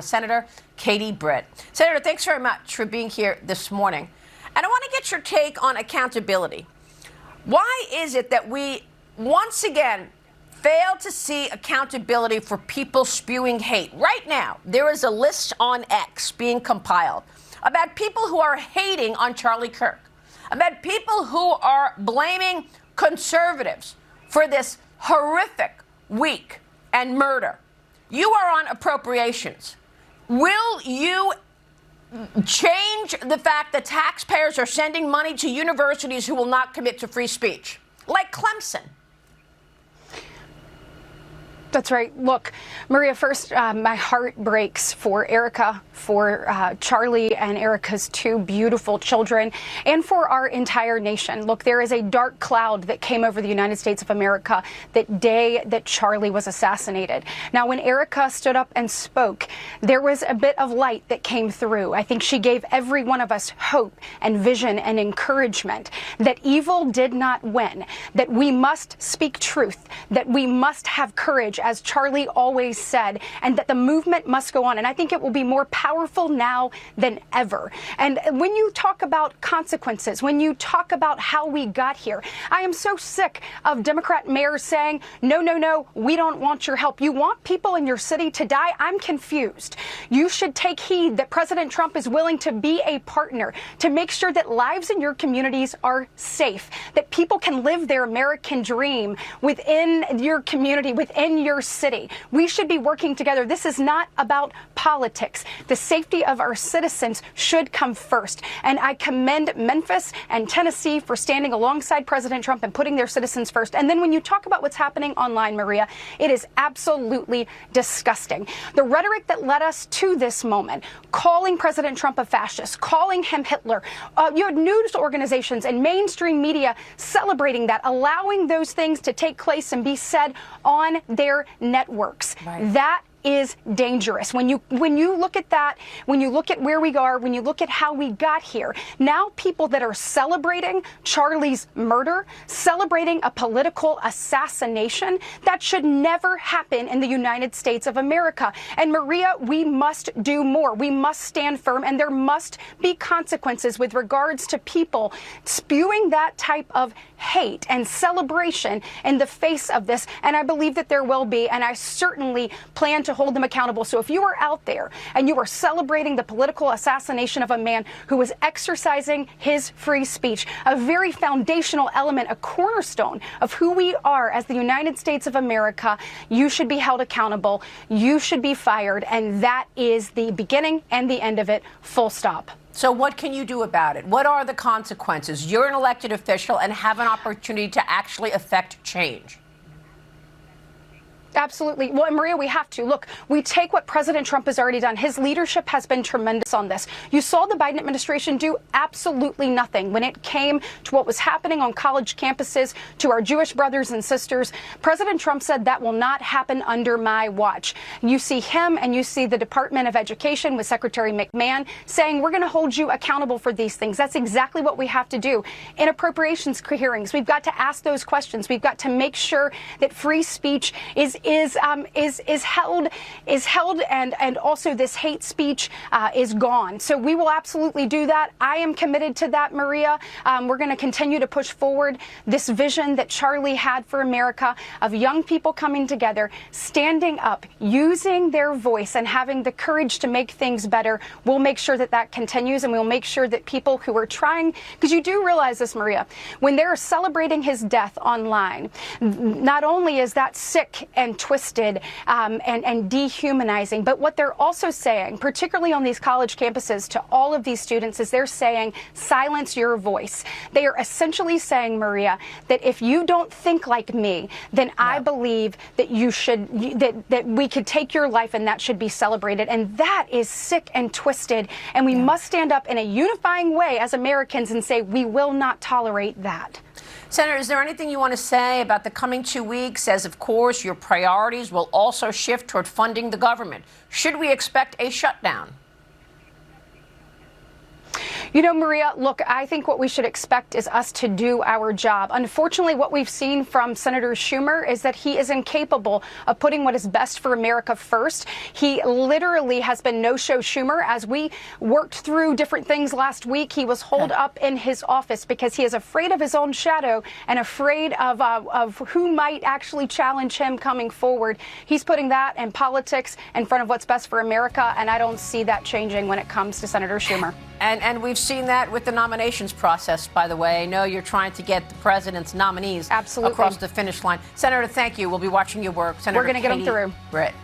Senator Katie Britt. Senator, thanks very much for being here this morning. And I want to get your take on accountability. Why is it that we once again fail to see accountability for people spewing hate? Right now, there is a list on X being compiled about people who are hating on Charlie Kirk, about people who are blaming conservatives for this horrific week and murder. You are on appropriations. Will you change the fact that taxpayers are sending money to universities who will not commit to free speech, like Clemson? That's right. Look, Maria, first, my heart breaks for Erica, for Charlie and Erica's two beautiful children, and for our entire nation. Look, there is a dark cloud that came over the United States of America that day that Charlie was assassinated. Now, when Erica stood up and spoke, there was a bit of light that came through. I think she gave every one of us hope and vision and encouragement that evil did not win, that we must speak truth, that we must have courage, as Charlie always said, and that the movement must go on. And I think it will be more powerful now than ever. And when you talk about consequences, when you talk about how we got here, I am so sick of Democrat mayors saying, no, no, no, we don't want your help. You want people in your city to die? I'm confused. You should take heed that President Trump is willing to be a partner to make sure that lives in your communities are safe, that people can live their American dream within your community, within your city. We should be working together. This is not about politics. The safety of our citizens should come first. And I commend Memphis and Tennessee for standing alongside President Trump and putting their citizens first. And then when you talk about what's happening online, Maria, it is absolutely disgusting. The rhetoric that led us to this moment, calling President Trump a fascist, calling him Hitler, you had news organizations and mainstream media celebrating that, allowing those things to take place and be said on their networks. Right. That is dangerous. When you look at that, when you look at where we are, when you look at how we got here, now people that are celebrating Charlie's murder, celebrating a political assassination, that should never happen in the United States of America. And Maria, we must do more. We must stand firm, and there must be consequences with regards to people spewing that type of hate and celebration in the face of this. And I believe that there will be, and I certainly plan to hold them accountable. So if you are out there and you are celebrating the political assassination of a man who was exercising his free speech, a very foundational element, a cornerstone of who we are as the United States of America, you should be held accountable. You should be fired. And that is the beginning and the end of it, full stop. So what can you do about it? What are the consequences? You're an elected official and have an opportunity to actually affect change. Absolutely. Well, and Maria, we have to. Look, we take what President Trump has already done. His leadership has been tremendous on this. You saw the Biden administration do absolutely nothing when it came to what was happening on college campuses, to our Jewish brothers and sisters. President Trump said that will not happen under my watch. You see him and you see the Department of Education with Secretary McMahon saying we're going to hold you accountable for these things. That's exactly what we have to do. In appropriations hearings, we've got to ask those questions. We've got to make sure that free speech is held and also this hate speech is gone. So we will absolutely do that. I am committed to that, Maria. We're going to continue to push forward this vision that Charlie had for America of young people coming together, standing up, using their voice and having the courage to make things better. We'll make sure that that continues, and we'll make sure that people who are trying, because you do realize this, Maria, when they're celebrating his death online, not only is that sick and twisted and dehumanizing, but what they're also saying, particularly on these college campuses to all of these students, is they're saying, silence your voice. They are essentially saying, Maria, that if you don't think like me, then I believe that you should, that we could take your life and that should be celebrated. And that is sick and twisted. And we must stand up in a unifying way as Americans and say, we will not tolerate that. Senator, is there anything you want to say about the coming 2 weeks, as, of course, your priorities will also shift toward funding the government? Should we expect a shutdown? You know, Maria, look, I think what we should expect is us to do our job. Unfortunately, what we've seen from Senator Schumer is that he is incapable of putting what is best for America first. He literally has been no-show Schumer. As we worked through different things last week, he was holed up in his office because he is afraid of his own shadow and afraid of who might actually challenge him coming forward. He's putting that and politics in front of what's best for America, and I don't see that changing when it comes to Senator Schumer. And we've seen that with the nominations process, by the way. I know you're trying to get the president's nominees Absolutely. across the finish line. Senator, thank you. We'll be watching your work. Senator We're going to get them through. Britt.